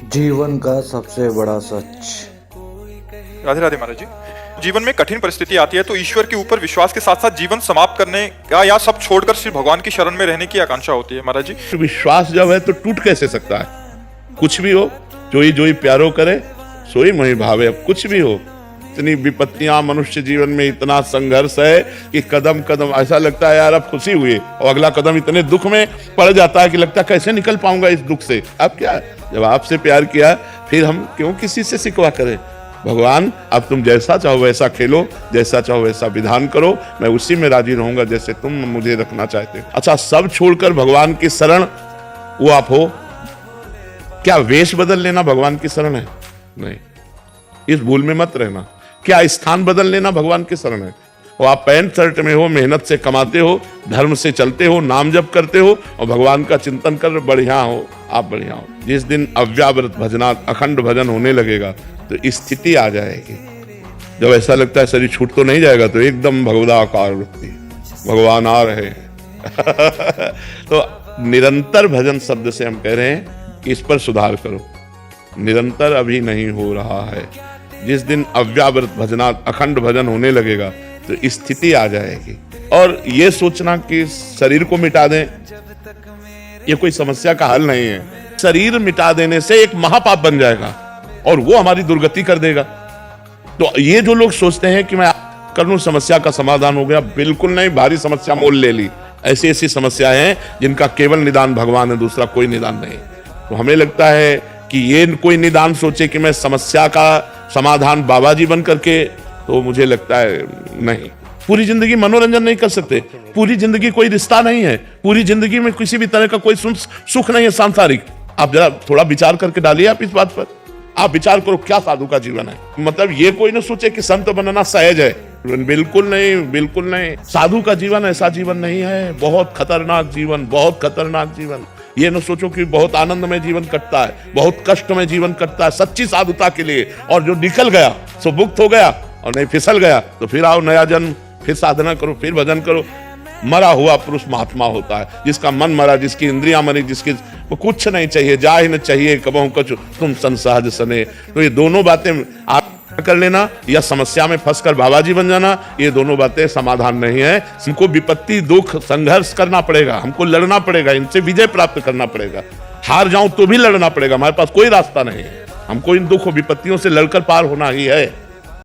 जीवन का सबसे बड़ा सच। राधे राधे महाराज जी। जीवन में कठिन परिस्थिति आती है तो ईश्वर के ऊपर विश्वास के साथ साथ जीवन समाप्त करने का या सब छोड़कर सिर्फ भगवान की शरण में रहने की आकांक्षा होती है महाराज जी। विश्वास जब है तो टूट कैसे सकता है? कुछ भी हो, जोई जोई प्यारो करे सोई मोहि भावे। अब कुछ भी हो, इतनी विपत्तियां मनुष्य जीवन में, इतना संघर्ष है कि कदम कदम ऐसा लगता है यार अब खुशी हुई और अगला कदम इतने दुख में पड़ जाता है कि लगता है कैसे निकल पाऊंगा इस दुख से। अब क्या है, जब आपसे प्यार किया फिर हम क्यों किसी से शिकवा करें? भगवान अब तुम जैसा चाहो वैसा खेलो, जैसा चाहो वैसा विधान करो, मैं उसी में राजी रहूंगा जैसे तुम मुझे रखना चाहते हो। अच्छा, सब छोड़कर भगवान की शरण वो आप हो, क्या वेश बदल लेना भगवान की शरण है? नहीं, इस भूल में मत रहना। क्या स्थान बदल लेना भगवान की शरण है? और आप पैंट शर्ट में हो, मेहनत से कमाते हो, धर्म से चलते हो, नाम जप करते हो और भगवान का चिंतन कर बढ़िया हो, आप बढ़िया हो। जिस दिन अव्यावृत भजना अखंड भजन होने लगेगा तो स्थिति आ जाएगी जब ऐसा लगता है शरीर छूट तो नहीं जाएगा, तो एकदम भगवदाकार वृत्ति, भगवान आ रहे हैं। तो निरंतर भजन शब्द से हम कह रहे हैं कि इस पर सुधार करो। निरंतर अभी नहीं हो रहा है। जिस दिन अव्यावृत भजना अखंड भजन होने लगेगा तो स्थिति आ जाएगी। और ये सोचना कि शरीर को मिटा दें, ये कोई समस्या का हल नहीं है। शरीर मिटा देने से एक महापाप बन जाएगा और वो हमारी दुर्गति कर देगा। तो ये जो लोग सोचते हैं कि मैं कर लूं समस्या का समाधान हो गया, बिल्कुल नहीं। भारी समस्या मोल ले ली। ऐसी ऐसी समस्याएं हैं जिनका केवल निदान भगवान है, दूसरा कोई निदान नहीं। तो हमें लगता है कि ये कोई निदान सोचे कि मैं समस्या का समाधान बाबा जी बन करके, तो मुझे लगता है नहीं। पूरी जिंदगी मनोरंजन नहीं कर सकते, पूरी जिंदगी कोई रिश्ता नहीं है, पूरी जिंदगी में किसी भी तरह का कोई सुख नहीं है सांसारिक। आप जरा थोड़ा विचार करके डालिए आप इस बात पर। आप विचार करो क्या साधु का जीवन है। मतलब ये कोई ना सोचे कि संत बनना सहज है, बिल्कुल नहीं, बिल्कुल नहीं। साधु का जीवन ऐसा जीवन नहीं है, बहुत खतरनाक जीवन, बहुत खतरनाक जीवन। ये न सोचो कि बहुत आनंद में जीवन कटता है, बहुत कष्ट में जीवन कटता है सच्ची साधुता के लिए। और जो निकल गया सो मुक्त हो गया, और नहीं फिसल गया तो फिर आओ नया जन्म, फिर साधना करो, फिर भजन करो। मरा हुआ पुरुष महात्मा होता है, जिसका मन मरा, जिसकी इंद्रियां मरी, जिसकी वो कुछ नहीं चाहिए, जा ही न चाहिए कबहू कछु तुम संसहज सने। तो ये दोनों बातें आप कर लेना या समस्या में फंसकर बाबा जी बन जाना, ये दोनों बातें समाधान नहीं है। हमको विपत्ति दुख संघर्ष करना पड़ेगा, हमको लड़ना पड़ेगा, इनसे विजय प्राप्त करना पड़ेगा। हार जाऊं तो भी लड़ना पड़ेगा, हमारे पास कोई रास्ता नहीं है। हमको इन दुख विपत्तियों से लड़कर पार होना ही है।